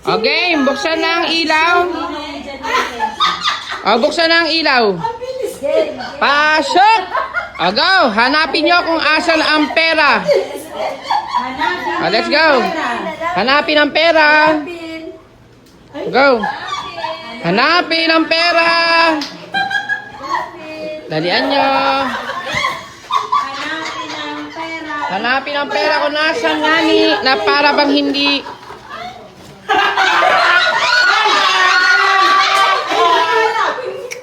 Okay, buksan na ang ilaw. Buksan na ang ilaw. Pasok! Go! Hanapin nyo kung asan ang pera. Let's go. Hanapin ang pera. Go. Hanapin ang pera. Dalian nyo. Hanapin ang pera kung nasan ngani na para bang hindi.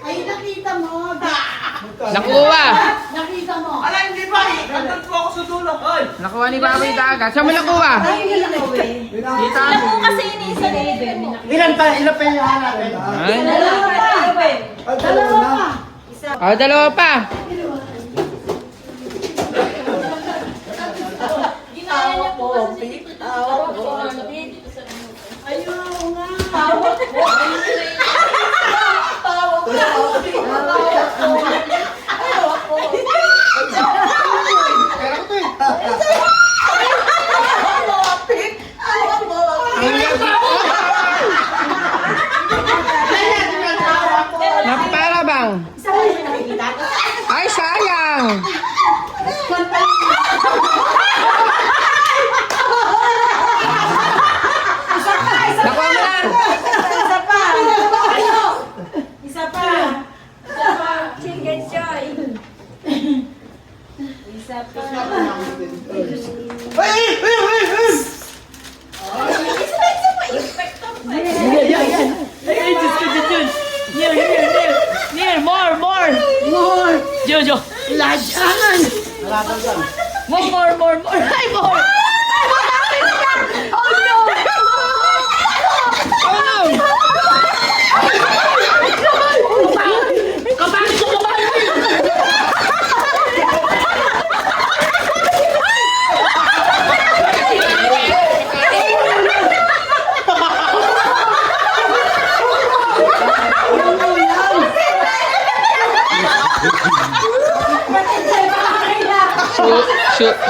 Ay, nakita mo. Nakuha. Nakita mo. Ala, hindi ba? Nandun po ako sa dulo. Oy! Nakuha ni Baboy Dagat. Saan mo nakuha? Dito. Kasi iniisa ni Eden. Ilan pa yung hanapin? Ay. Dalawa pa. Dalawa pa. Hawak po. Hawak po. Ayaw nga. Hawak po. Hawak po. Na para bang? Ay, sayang. Nakuha mo na. Isa pa. Isa pa. Chicken joy. Isa pa. More! Jojo! Lajanan! More! Ay, more! Oh no! Kapatid ko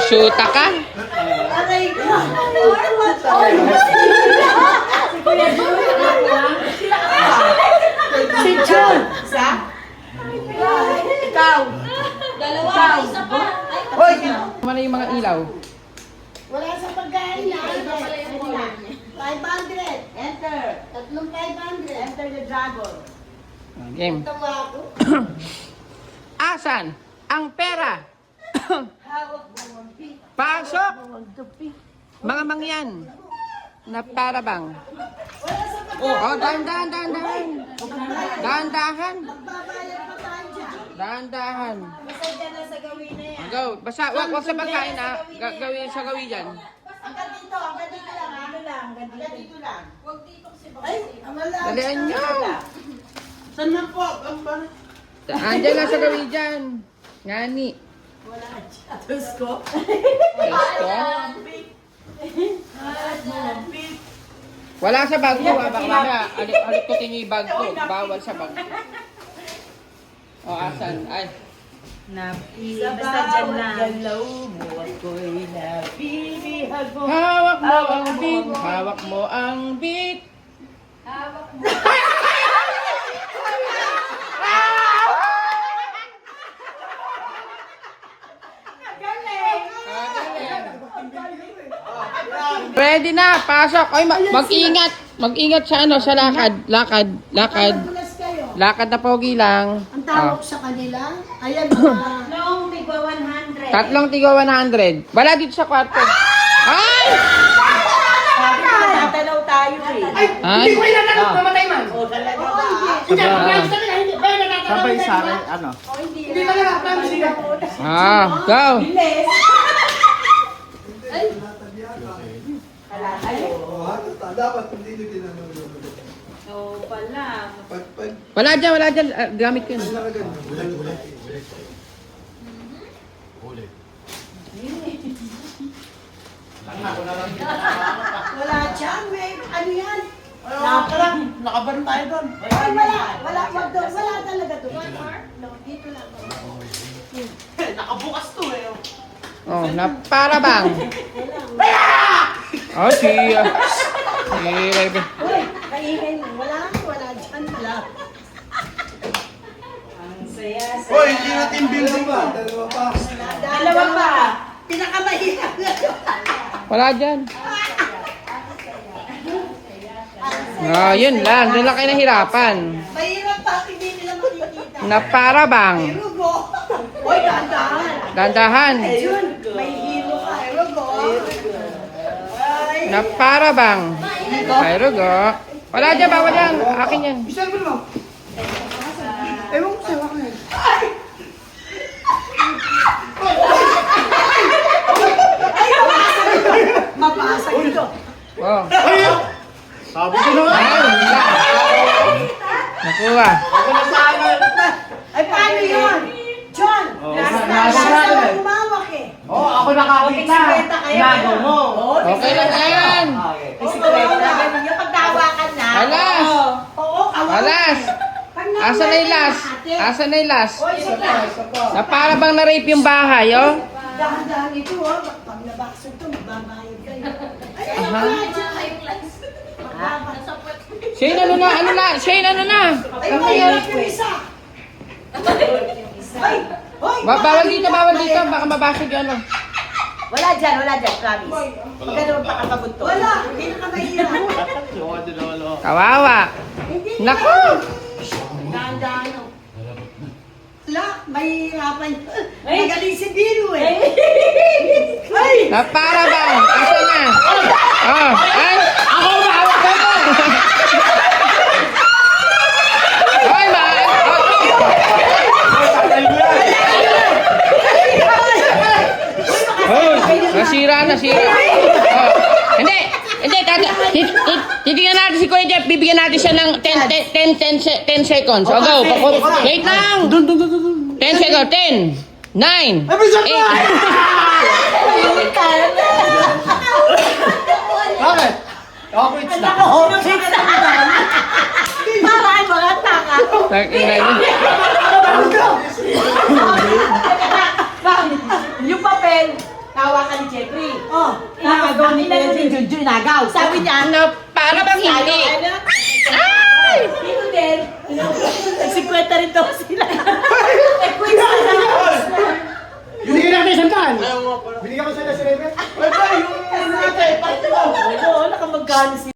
Shoota ka? Aray ka. Si John! Isa? Ikaw. Dalawa. Isa pa. Hoy! Ano na yung mga ilaw? Wala sa pagkain na. 500. Enter. Tatlong 500. Enter the dragon. Game. Tawa ako. Asan ang pera? Hawak mo. Pasok! Mga mangyan. Na para bang? Wala sa pagkain. Dahan-dahan. Dahan-dahan. Magbabayad pa tayo dyan. Dahan-dahan. Basta dyan na sa gawin na yan. Go. Basta, wag sa pagkain ha. Gawin sa gawin dyan. Hanggang dito lang ha. Hanggang dito lang. Huwag dito si Ay, amala. Dalian nyo. Saan na po? Ang ba? Andyan lang sa gawin dyan. Ngani. Wala dyan. Tusko! Pesto. Wala sa bag ko. Baka mamaya, alit ko tingin yung bag ko. Bawal sa bag ko. Asan? Ay. Basta dyan lang. Galaw mo ako'y napilihag mo. Hawak mo ang beat. Hawak mo ang beat. Ready na, pasok. Ay, mag-ingat. Mag-ingat sa ano, sa lakad. Lakad. Magulas kayo. Lakad na pogi lang. Ang tawag sa kanila, ayan mga... Noong tigwa 100. Tatlong tigo 100. Wala dito sa kwarto. Ay! Sabi ko, tatanaw tayo eh. Ay! Hindi ko ilalagay. Mamatay man. O talaga ba? Hindi, Sabay. promise talaga. Hindi. Ba, natatalaw. Sabay sa akin, ano? Hindi talaga. Promise ka. Go! Bilis! Dapat hindi nyo tinanong. Oo pala. Wala dyan. Gamit ko yun. Wala dyan, may ano yan? Nakaban tayo doon. Ay, wala, wag doon, wala talaga doon. No, dito lang. Nakabukas to eh. Oh, na para bang? Oh, si Hirap. Uy, kaingay mo. Wala dyan. Wala. Ang saya. Hoy, hindi na team building ba? Dalawa pa. Dalawa pa. Pinakamahirap na yun. Wala dyan. Yun lang. Doon lang kayo nahirapan. Mahirap pa. Hindi nila makikita. Na para bang. Rugo. Uy, dahan-dahan. Dandahan. Ayun, may hilo ka. Rugo. Ay. Na para bang. Ay, rugo. Wala dyan, bawal yan. Akin yan. Isang mo. Ewan ko sa'yo ako yan. Mapasag ito. Oh. Sabi ko na nga. Ay, wala. Nakuha. Ako na sa akin. Ay, paano yun? John, nasa mo umawak eh. Oo, ako nakakita. Nago mo. Okay lang yan. Yung pagdawakan na. Alas. Oo, Alas. Asa na yung last? Asa na yung last? Oy, isa pa. Na para bang na-rape yung bahay, oh? Dahan-dahan ito, oh. Pag nabakso ito, magbabayad kayo. Ay, ano Aha. ba dyan? Shane, ano na? Shane, ano na? Ay, mahirap yung isa. Ay, hoy, Bawal dito. Baka mabasag yung ano. Wala dyan, promise. Huwag ka naman pakakabunto. wala. Hindi na ka mahirap. Kawawa. Hindi na. Naku! Dahan-dahan, oh. Wala, mahihirapan. Magaling si Biro eh. Ay! Na para bang? Asa na? Oh, ay! Ako mahawak ko ito! Ay, Oh, nasira. Oh. Hindi, titingnan natin si Kuya Jeff, bibigyan natin siya ng 10 seconds. O, go. Wait lang. 10 seconds. 10, 9, 8. Bakit? Ako, it's na. Para ay mga tanga. Yung papel, tawa ka ni Jeffrey. Oh, Nakagaw ni Junjun nagaw. Sabi niya, Na para bang hindi? Ay! Dito din. Nagsikwenta rin daw sila. Binigyan natin isang daan. Binigyan ko sila si Rebe. Oo, nakamagkano sila.